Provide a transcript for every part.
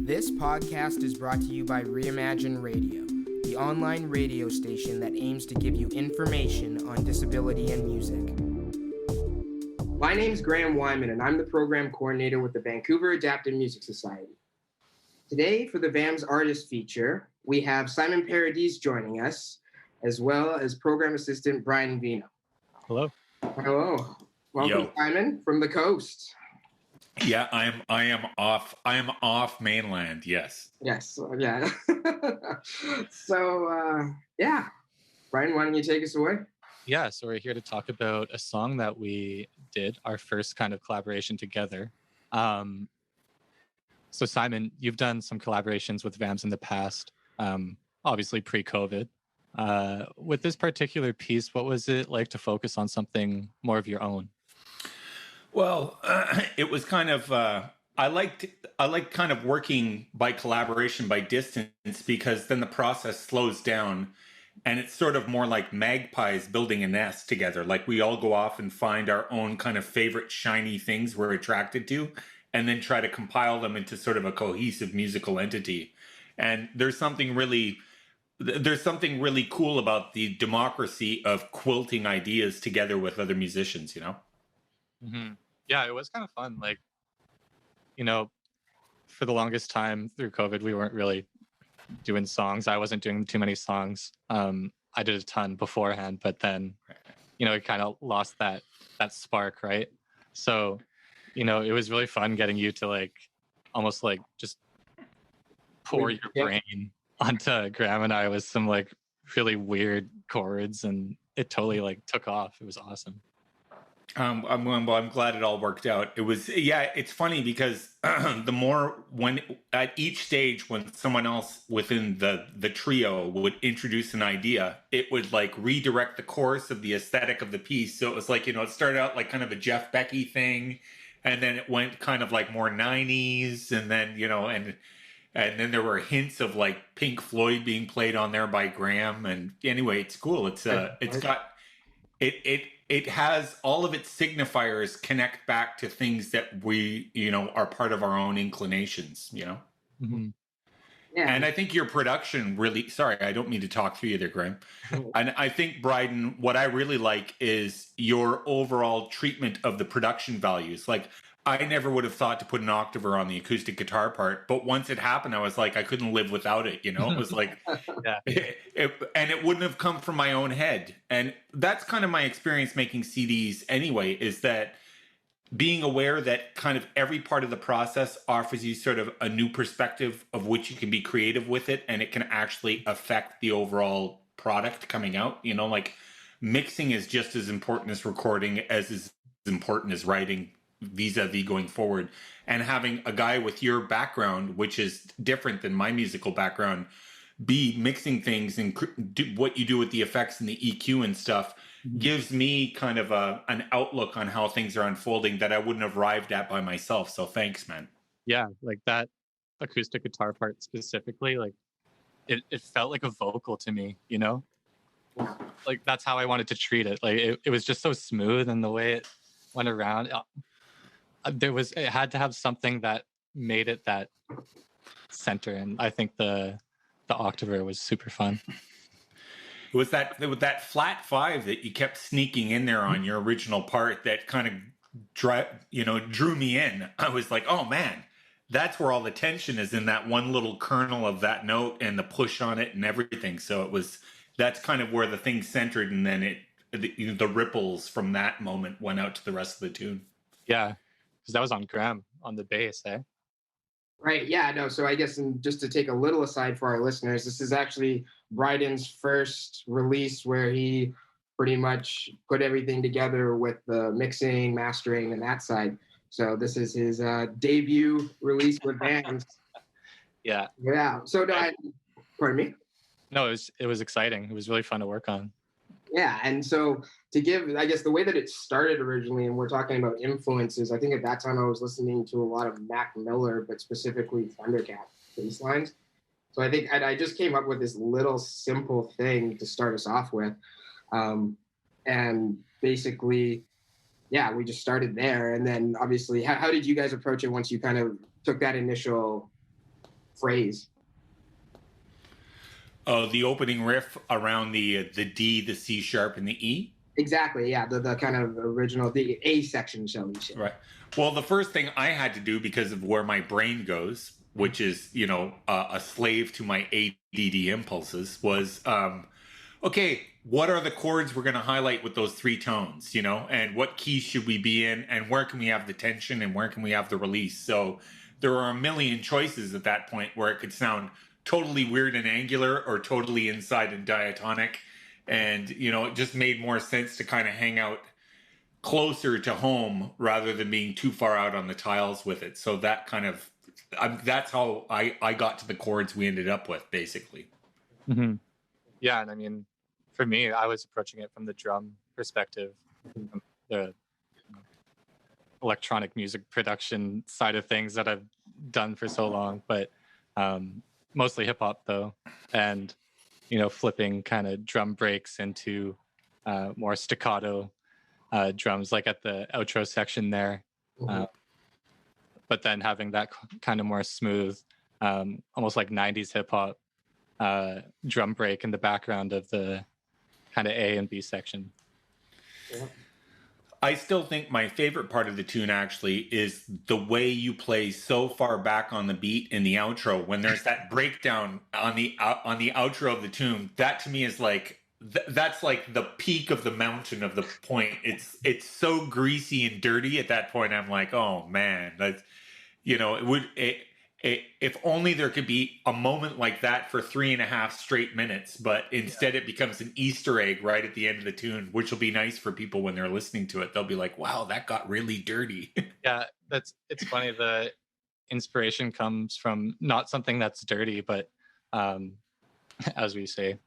This podcast is brought to you by Reimagine Radio, the online radio station that aims to give you information on disability and music. My name's Graham Wyman, and I'm the program coordinator with the Vancouver Adapted Music Society. Today, for the VAMS artist feature, we have Simon Paradis joining us, as well as program assistant Brian Vino. Hello. Hello. Welcome, Simon, from the coast. Yeah, I am off mainland. Yes. Yes. Yeah. So, Brian, why don't you take us away? Yeah, so we're here to talk about a song that we did, our first kind of collaboration together. So Simon, you've done some collaborations with VAMS in the past, obviously pre-COVID. With this particular piece, what was it like to focus on something more of your own? Well, it was kind of I like kind of working by collaboration by distance, because then the process slows down, and it's sort of more like magpies building a nest together. Like we all go off and find our own kind of favorite shiny things we're attracted to, and then try to compile them into sort of a cohesive musical entity. And there's something really cool about the democracy of quilting ideas together with other musicians, you know? Mm-hmm. Yeah, it was kind of fun. Like, you know, for the longest time through COVID, we weren't really doing songs. I wasn't doing too many songs. I did a ton beforehand, but then, you know, it kind of lost that spark, right? So, you know, it was really fun getting you to like almost like just pour your brain onto Graham and I with some like really weird chords, and it totally like took off. It was awesome. I'm glad it all worked out. It was, it's funny because the more when at each stage, when someone else within the trio would introduce an idea, it would like redirect the course of the aesthetic of the piece. So it was like, you know, it started out like kind of a Jeff Becky thing, and then it went kind of like more 90s, and then, you know, and then there were hints of like Pink Floyd being played on there by Graham. And anyway, it's cool. It's got it has all of its signifiers connect back to things that we, you know, are part of our own inclinations, you know? Mm-hmm. Yeah. And I think your production really, sorry, I don't mean to talk through you there, Graham. And I think, Bryden, what I really like is your overall treatment of the production values. Like, I never would have thought to put an octaver on the acoustic guitar part, but once it happened, I was like, I couldn't live without it. You know, it was like, and it wouldn't have come from my own head. And that's kind of my experience making CDs anyway, is that being aware that kind of every part of the process offers you sort of a new perspective of which you can be creative with it, and it can actually affect the overall product coming out. You know, like mixing is just as important as recording, as is important as writing, vis-a-vis going forward. And having a guy with your background, which is different than my musical background, be mixing things and do what you do with the effects and the EQ and stuff, gives me kind of an outlook on how things are unfolding that I wouldn't have arrived at by myself. So thanks, man. Yeah, like that acoustic guitar part specifically, like it felt like a vocal to me, you know? Like that's how I wanted to treat it. Like it was just so smooth, and the way it went around, it had to have something that made it that center, and I think the octaver was super fun. It was that flat five that you kept sneaking in there on your original part that kind of drew me in. I was like, oh man, that's where all the tension is, in that one little kernel of that note and the push on it and everything. So that's kind of where the thing centered, and then the ripples from that moment went out to the rest of the tune. Yeah, because that was on Graham on the bass, eh? Right. Yeah. No. So I guess, and just to take a little aside for our listeners, this is actually Bryden's first release where he pretty much put everything together with the mixing, mastering, and that side. So this is his debut release with VAMS. Yeah. Yeah. So pardon me? No, it was exciting. It was really fun to work on. Yeah, and so to give, I guess, the way that it started originally, and we're talking about influences, I think at that time I was listening to a lot of Mac Miller, but specifically Thundercat bass lines. So I think I just came up with this little simple thing to start us off with. And basically, yeah, we just started there. And then obviously, how did you guys approach it once you kind of took that initial phrase. Oh, the opening riff around the D, the C sharp, and the E? Exactly, yeah, the kind of original, the A section, shall we say. Right. Well, the first thing I had to do because of where my brain goes, which is, a slave to my ADD impulses, was, okay, what are the chords we're going to highlight with those three tones, and what keys should we be in, and where can we have the tension, and where can we have the release? So there are a million choices at that point where it could sound totally weird and angular or totally inside and diatonic. And, it just made more sense to kind of hang out closer to home rather than being too far out on the tiles with it. So that kind of, that's how I got to the chords we ended up with, basically. Mm-hmm. Yeah, and I mean, for me, I was approaching it from the drum perspective, from the electronic music production side of things that I've done for so long, but mostly hip hop though, and flipping kind of drum breaks into more staccato drums, like at the outro section there, but then having that kind of more smooth, almost like 90s hip hop drum break in the background of the kind of A and B section. Yeah. I still think my favorite part of the tune actually is the way you play so far back on the beat in the outro when there's that breakdown on the outro of the tune. That to me is like that's like the peak of the mountain of the point. It's so greasy and dirty at that point. I'm like, oh man, that's if only there could be a moment like that for 3.5 straight minutes, but instead it becomes an Easter egg right at the end of the tune, which will be nice for people when they're listening to it. They'll be like, wow, that got really dirty. Yeah, it's funny. The inspiration comes from not something that's dirty, but as we say,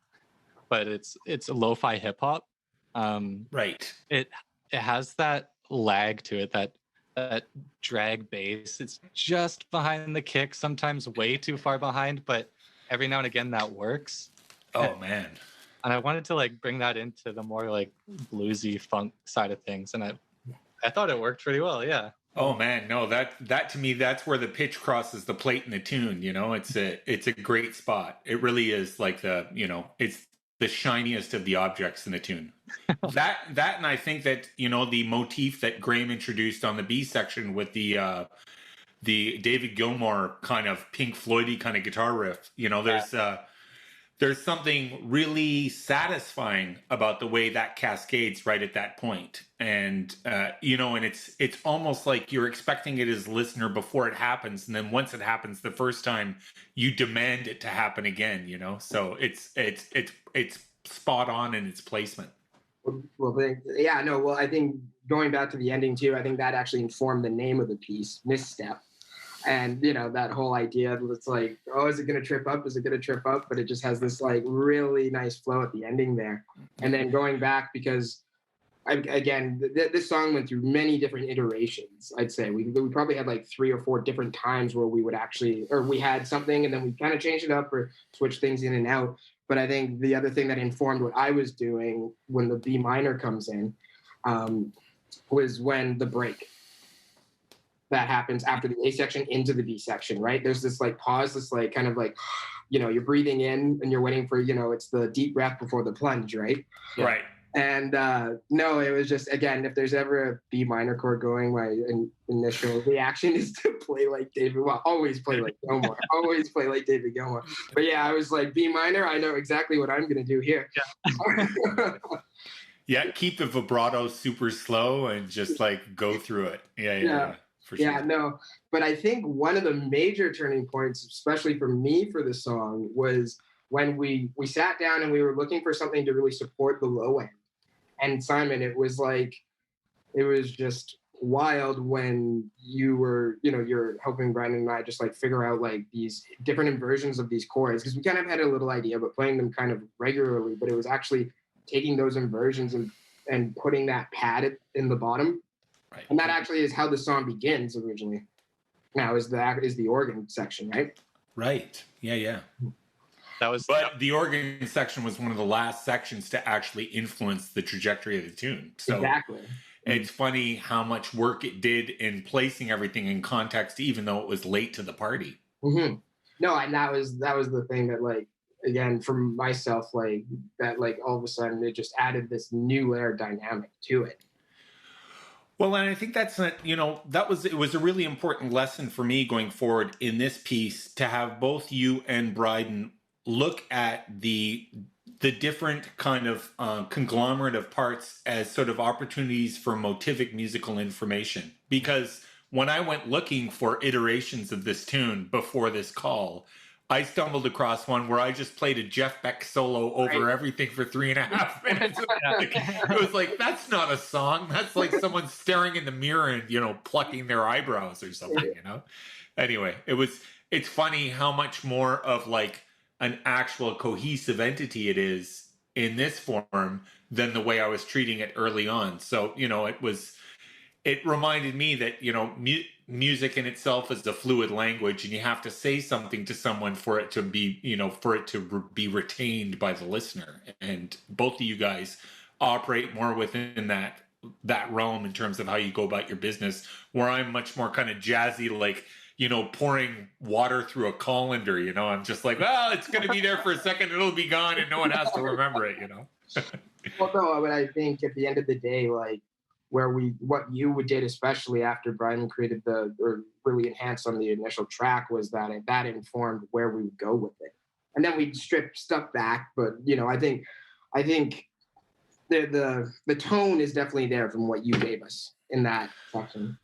but it's lo-fi hip hop. Right. It has that lag to it, that drag bass. It's just behind the kick, sometimes way too far behind, but every now and again that works. Oh man. And I wanted to like bring that into the more like bluesy funk side of things, and I thought it worked pretty well. Yeah. Oh man, no, that to me, that's where the pitch crosses the plate in the tune. It's a great spot. It really is like it's the shiniest of the objects in the tune. that and I think that the motif that Graham introduced on the B section with the David Gilmour kind of Pink Floydy kind of guitar riff. There's something really satisfying about the way that cascades right at that point. And and it's almost like you're expecting it as a listener before it happens, and then once it happens the first time, you demand it to happen again. So it's spot on in its placement. Well, I think going back to the ending too, I think that actually informed the name of the piece, Misstep. And that whole idea, it's like, oh, is it going to trip up? Is it going to trip up? But it just has this like really nice flow at the ending there. And then going back, because this song went through many different iterations. I'd say we probably had like 3 or 4 different times where we had something and then we kind of changed it up or switched things in and out. But I think the other thing that informed what I was doing when the B minor comes in was when the break that happens after the A section into the B section, right? There's this like pause, this like kind of like, you're breathing in and you're waiting for, it's the deep breath before the plunge, right? Right. And no, it was just, again, if there's ever a B minor chord going, my initial reaction is to play like David. Well, always play like Gilmour. Always play like David Gilmour. But yeah, I was like, B minor, I know exactly what I'm going to do here. Yeah. Yeah, keep the vibrato super slow and just like go through it. Yeah. For sure. Yeah, no. But I think one of the major turning points, especially for me for the song, was when we sat down and we were looking for something to really support the low end. And Simon, it was just wild when you were, you're helping Brandon and I just like figure out like these different inversions of these chords, because we kind of had a little idea, but playing them kind of regularly. But it was actually taking those inversions and putting that pad in the bottom. Right. And that actually is how the song begins originally. Now is the organ section, right? Right. Yeah. But the organ section was one of the last sections to actually influence the trajectory of the tune. So exactly. It's funny how much work it did in placing everything in context, even though it was late to the party. Mm-hmm. No, and that was the thing that, like, again, for myself, like, that, like, all of a sudden it just added this new layer of dynamic to it. Well, and I think that's not, it was a really important lesson for me going forward in this piece to have both you and Bryden look at the different kind of conglomerate of parts as sort of opportunities for motivic musical information. Because when I went looking for iterations of this tune before this call, I stumbled across one where I just played a Jeff Beck solo over everything for 3.5 minutes. It was like, that's not a song. That's like someone staring in the mirror and, plucking their eyebrows or something. Anyway, it's funny how much more of like an actual cohesive entity it is in this form than the way I was treating it early on. So, it reminded me that, music in itself is a fluid language, and you have to say something to someone for it to be, be retained by the listener. And both of you guys operate more within that realm in terms of how you go about your business, where I'm much more kind of jazzy, like, pouring water through a colander, I'm just like, well, it's going to be there for a second. It'll be gone and no one has to remember it, Well, no, but I think at the end of the day, like, what you did, especially after Brian created or really enhanced on the initial track, was that informed where we would go with it. And then we stripped stuff back. But, I think the tone is definitely there from what you gave us in that section.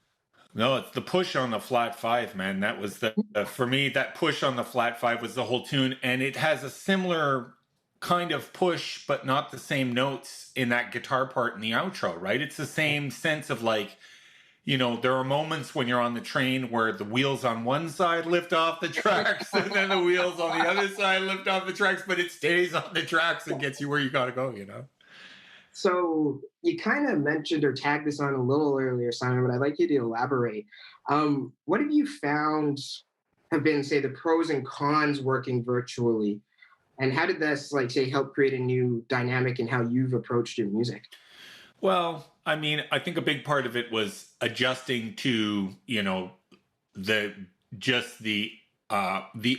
No, it's the push on the flat five, man. That was for me, that push on the flat five was the whole tune. And it has a similar kind of push, but not the same notes in that guitar part in the outro, right? It's the same sense of like, there are moments when you're on the train where the wheels on one side lift off the tracks and then the wheels on the other side lift off the tracks, but it stays on the tracks and gets you where you got to go, So you kind of mentioned or tagged this on a little earlier, Simon, but I'd like you to elaborate. What have you found have been, say, the pros and cons working virtually? And how did this, like, say, help create a new dynamic in how you've approached your music? Well, I mean, I think a big part of it was adjusting to, the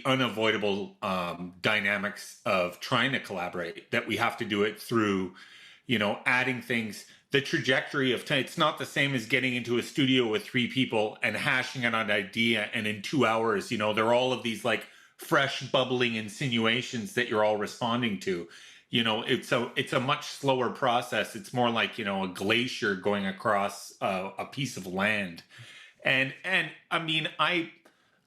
unavoidable dynamics of trying to collaborate, that we have to do it through, adding things. The trajectory of time, it's not the same as getting into a studio with 3 people and hashing out an idea. And in 2 hours, there are all of these like fresh bubbling insinuations that you're all responding to. It's a much slower process. It's more like, a glacier going across a piece of land. And I mean,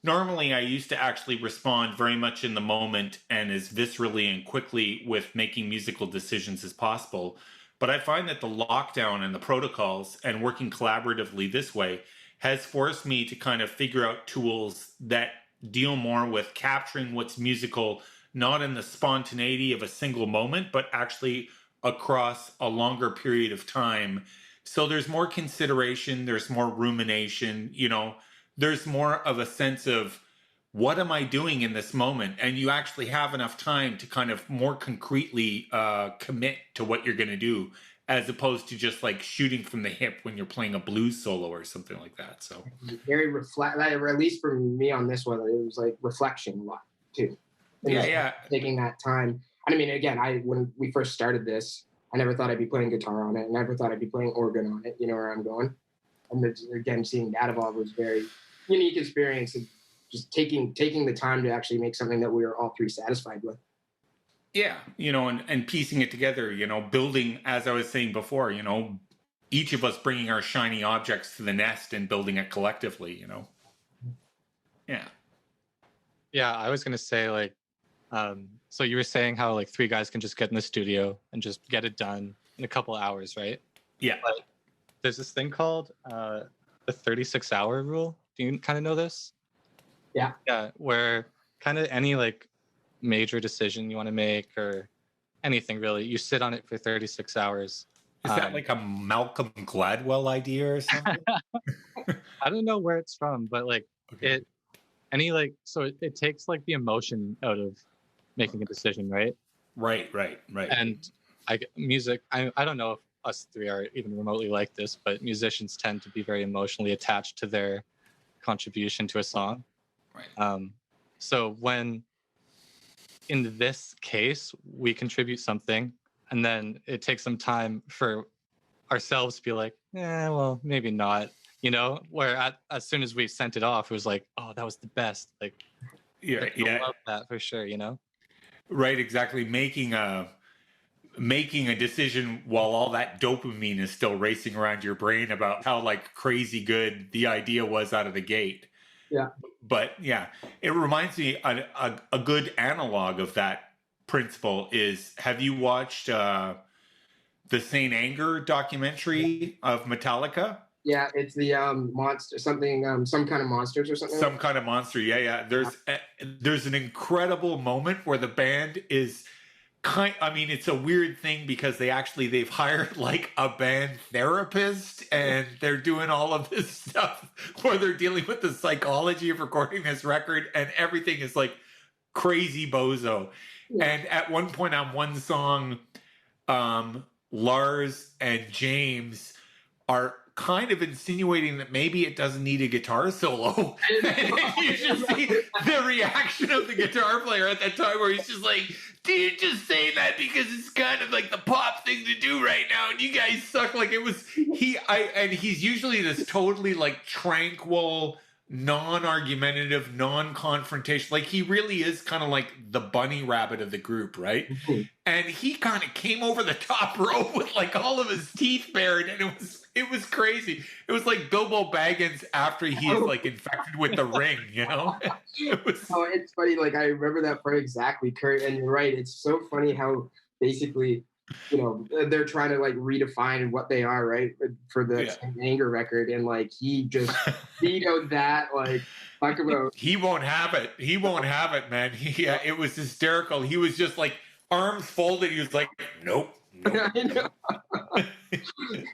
normally I used to actually respond very much in the moment and as viscerally and quickly with making musical decisions as possible. But I find that the lockdown and the protocols and working collaboratively this way has forced me to kind of figure out tools that deal more with capturing what's musical, not in the spontaneity of a single moment, but actually across a longer period of time. So there's more consideration, there's more rumination, there's more of a sense of what am I doing in this moment? And you actually have enough time to kind of more concretely commit to what you're going to do, as opposed to just like shooting from the hip when you're playing a blues solo or something like that. So very at least for me on this one, it was like reflection a lot too. Yeah. Taking that time. And I mean, again, when we first started this, I never thought I'd be playing guitar on it. I never thought I'd be playing organ on it. You know where I'm going. And again, seeing that evolve was very unique experience of just taking the time to actually make something that we were all 3 satisfied with. Yeah, and piecing it together, building, as I was saying before, each of us bringing our shiny objects to the nest and building it collectively, Yeah. Yeah, I was going to say, like, so you were saying how like 3 guys can just get in the studio and just get it done in a couple hours, right? Yeah. But there's this thing called the 36-hour rule. Do you kind of know this? Yeah. Yeah, where kind of any like major decision you want to make or anything really, you sit on it for 36 hours. Is that like a Malcolm Gladwell idea or something? I don't know where it's from, but like it takes like the emotion out of making a decision, right? Right. And I don't know if us 3 are even remotely like this, but musicians tend to be very emotionally attached to their contribution to a song. Right. So when in this case we contribute something, and then it takes some time for ourselves to be like, well, maybe not. Where as soon as we sent it off, it was like, oh, that was the best. Like, Yeah, I yeah, love that for sure. right, exactly. Making a decision while all that dopamine is still racing around your brain about how like crazy good the idea was out of the gate. Yeah. But yeah, it reminds me a good analog of that principle is, have you watched the Saint Anger documentary of Metallica? Yeah, it's the monster something some kind of monsters or something. Some kind of monster. Yeah, yeah. There's an incredible moment where the band is it's a weird thing because they've hired like a band therapist, and they're doing all of this stuff where they're dealing with the psychology of recording this record, and everything is like crazy bozo. Yeah. And at one point on one song, Lars and James are kind of insinuating that maybe it doesn't need a guitar solo. And you just see the reaction of the guitar player at that time, where he's just like, "Do you just say that because it's kind of like the pop thing to do right now, and you guys suck?" Like, it was and he's usually this totally like tranquil, non-argumentative, non-confrontation. Like, he really is kind of like the bunny rabbit of the group, right? Mm-hmm. And he kind of came over the top rope with like all of his teeth bared, and it was crazy. It was like Bilbo Baggins after he is like infected with the ring, it's funny. Like, I remember that part exactly, Kurt. And you're right. It's so funny how basically, they're trying to like redefine what they are, right, for the Anger record, and like he just vetoed that. Like, talk about he won't have it. He won't have it, man. It was hysterical. He was just like arms folded. He was like, nope.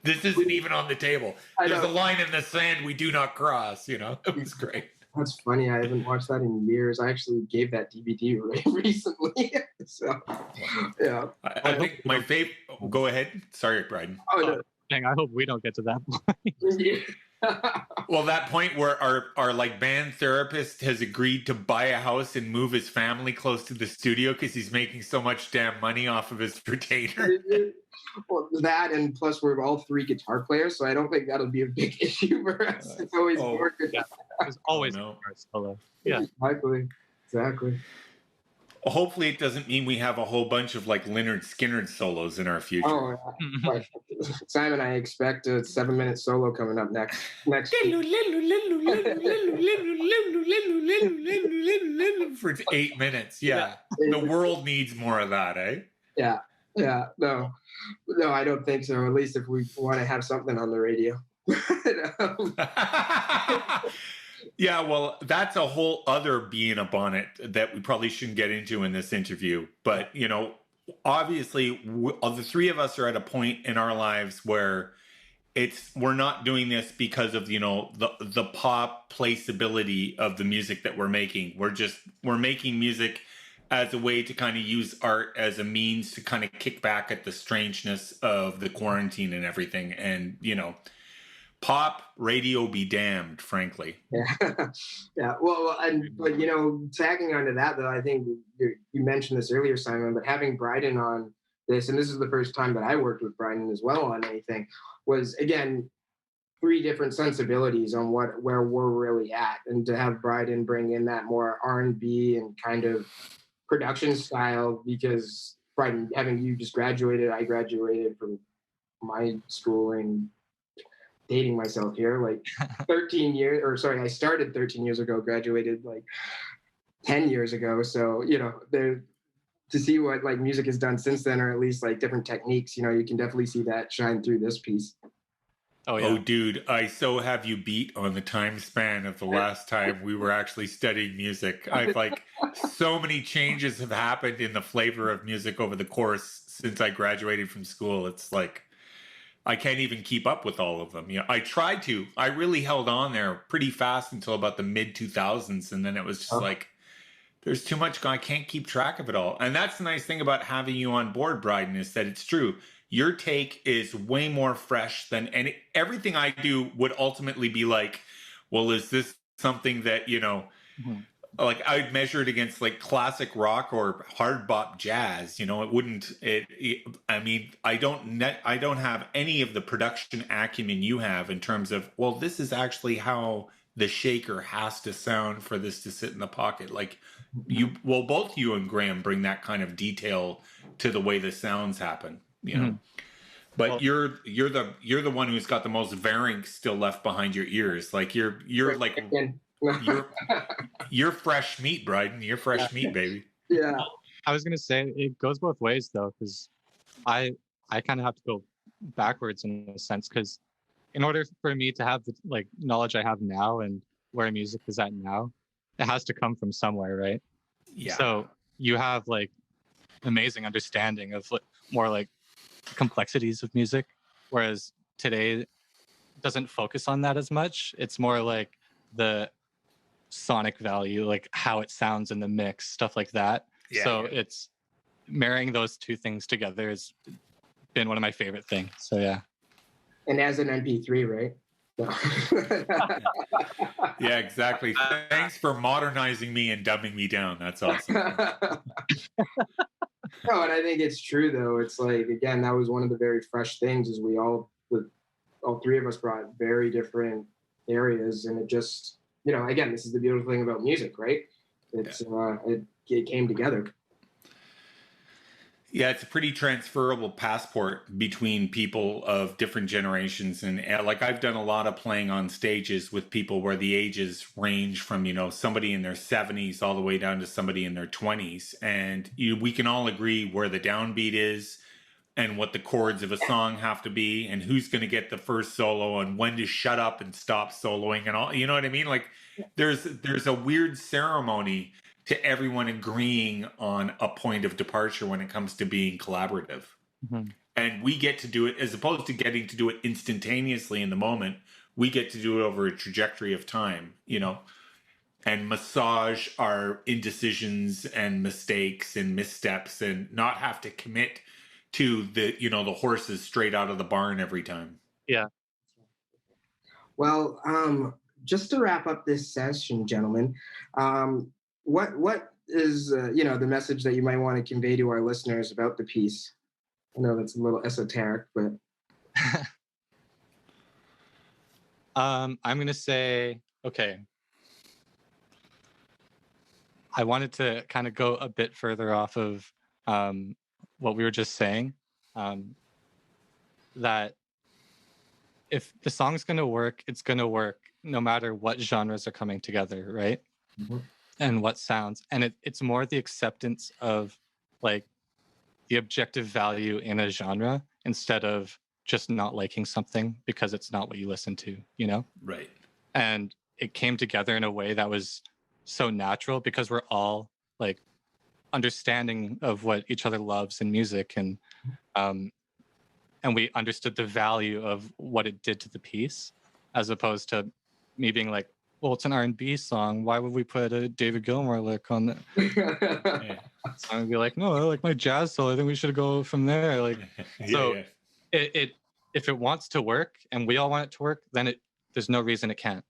This isn't even on the table. There's a line in the sand we do not cross. It was great. That's funny. I haven't watched that in years. I actually gave that DVD recently. So, yeah. I think my favorite. Go ahead. Sorry, Bryden. Oh, no. Dang, I hope we don't get to that point. Well, that point where our like band therapist has agreed to buy a house and move his family close to the studio because he's making so much damn money off of his retainer. Well, that, and plus we're all three guitar players, so I don't think that'll be a big issue for us. It's always more good. Yeah. There's always a guitar solo. Yeah, exactly. Hopefully it doesn't mean we have a whole bunch of like Lynyrd Skynyrd solos in our future. Oh, yeah. Simon, I expect a 7-minute solo coming up next. For 8 minutes. Yeah. The world needs more of that, eh? Yeah. No, I don't think so. At least if we want to have something on the radio. Yeah, well, that's a whole other bee in a bonnet that we probably shouldn't get into in this interview. But, obviously, the three of us are at a point in our lives where we're not doing this because of, the pop placeability of the music that we're making. We're making music as a way to kind of use art as a means to kind of kick back at the strangeness of the quarantine and everything. And, pop radio be damned, frankly. Yeah. Well, but tagging onto that, though, I think you mentioned this earlier, Simon, but having Bryden on this, and this is the first time that I worked with Bryden as well on anything, was again 3 different sensibilities on where we're really at, and to have Bryden bring in that more R&B and kind of production style, because Bryden, having you just graduated, I graduated from my schooling. Dating myself here, like 13 years, or sorry, I started 13 years ago, graduated like 10 years ago. So, there, to see what like music has done since then, or at least like different techniques, you can definitely see that shine through this piece. Oh, yeah. Oh, dude, I so have you beat on the time span of the last time we were actually studying music. I've like, so many changes have happened in the flavor of music over the course since I graduated from school. It's like, I can't even keep up with all of them. I tried to. I really held on there pretty fast until about the mid 2000s, and then it was just like, there's too much. I can't keep track of it all. And that's the nice thing about having you on board, Bryden, is that it's true. Your take is way more fresh than everything I do would ultimately be like, well, is this something that like I'd measure it against like classic rock or hard bop jazz. You know, it wouldn't. I mean, I don't have any of the production acumen you have in terms of. Well, this is actually how the shaker has to sound for this to sit in the pocket. Like you, well, both you and Graham bring that kind of detail to the way the sounds happen. You know. But Well, you're the one who's got the most varynx still left behind your ears. Like you're like you're fresh meat, Bryden. You're fresh meat, baby. Yeah. I was gonna say it goes both ways though, because I kind of have to go backwards in a sense, because in order for me to have the like knowledge I have now and where music is at now, it has to come from somewhere, right? Yeah. So you have like amazing understanding of more like complexities of music, whereas today doesn't focus on that as much. It's more like the sonic value, like how it sounds in the mix, stuff like that. It's marrying those two things together has been one of my favorite things. So yeah. And as an MP3, right? Yeah, exactly. Thanks for modernizing me and dumbing me down. That's awesome. No, and I think it's true though. It's like, again, that was one of the very fresh things, is all three of us brought very different areas, and it just, you know, again, this is the beautiful thing about music, right? It's it came together. Yeah, it's a pretty transferable passport between people of different generations. And like I've done a lot of playing on stages with people where the ages range from, you know, somebody in their 70s all the way down to somebody in their 20s. And we can all agree where the downbeat is and what the chords of a song have to be and who's going to get the first solo and when to shut up and stop soloing and all, you know what I mean? Like there's a weird ceremony to everyone agreeing on a point of departure when it comes to being collaborative. Mm-hmm. And we get to do it, as opposed to getting to do it instantaneously in the moment, we get to do it over a trajectory of time, you know, and massage our indecisions and mistakes and missteps and not have to commit to the, you know, the horses straight out of the barn every time. Yeah. Well, just to wrap up this session, gentlemen, what is you know, the message that you might want to convey to our listeners about the piece? I know that's a little esoteric, but I'm gonna say, okay, I wanted to kind of go a bit further off of what we were just saying, that if the song's gonna work, it's gonna work no matter what genres are coming together, right? Mm-hmm. And what sounds, and it's more the acceptance of like the objective value in a genre instead of just not liking something because it's not what you listen to, you know? Right. And it came together in a way that was so natural because we're all like understanding of what each other loves in music, and we understood the value of what it did to the piece, as opposed to me being like, well, it's an R&B song, why would we put a David Gilmour lick on it? Yeah. So I'd be like, no, I like my jazz solo, I think we should go from there. Like, so it if it wants to work and we all want it to work, then there's no reason it can't.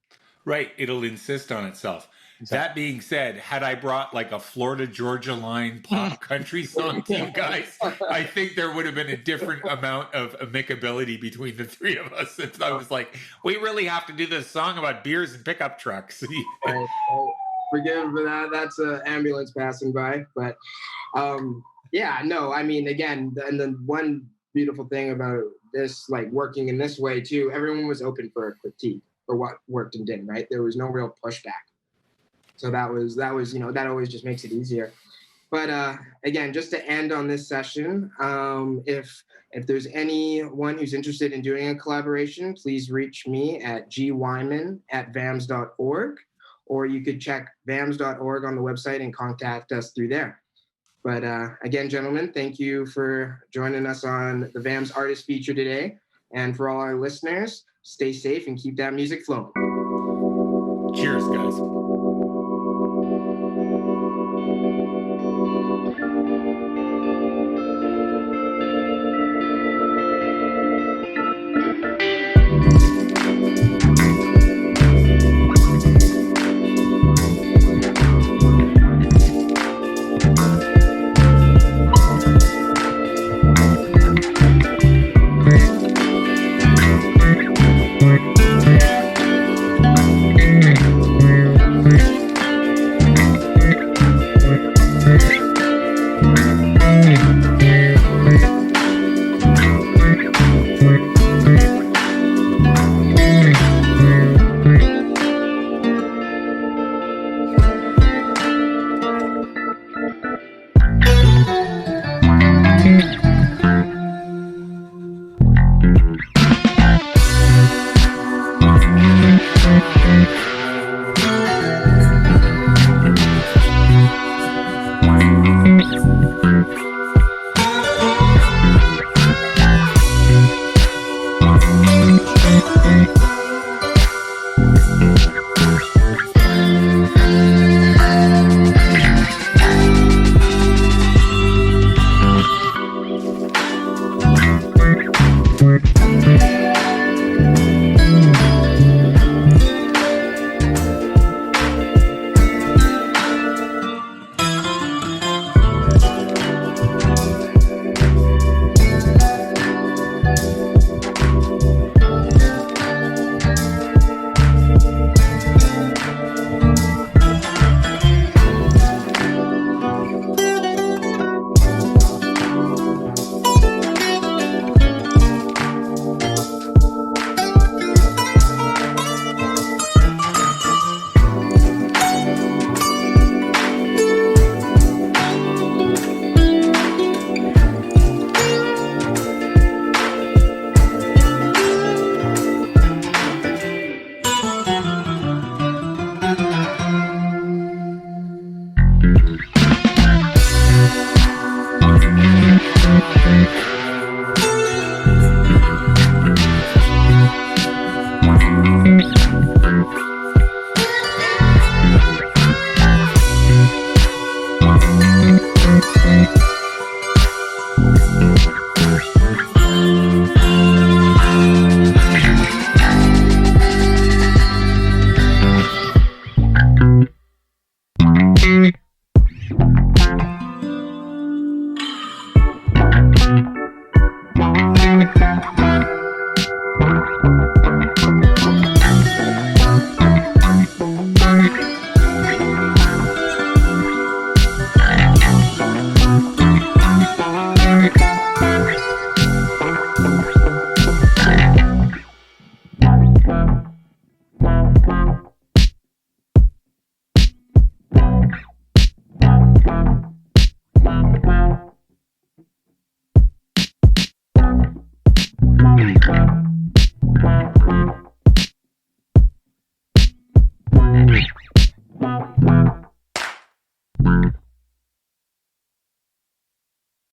Right, it'll insist on itself. Exactly. That being said, had I brought like a Florida Georgia Line pop country song to you guys, I think there would have been a different amount of amicability between the three of us. If I was like, we really have to do this song about beers and pickup trucks. Right. Forgive for that. That's an ambulance passing by. But yeah, no, I mean, again, and the one beautiful thing about this, like working in this way too, everyone was open for a critique for what worked and didn't, right? There was no real pushback. So that was, you know, that always just makes it easier. But again, just to end on this session, if there's anyone who's interested in doing a collaboration, please reach me at gwyman@vams.org, or you could check vams.org on the website and contact us through there. But again, gentlemen, thank you for joining us on the VAMS Artist Feature today. And for all our listeners, stay safe and keep that music flowing. Cheers, guys.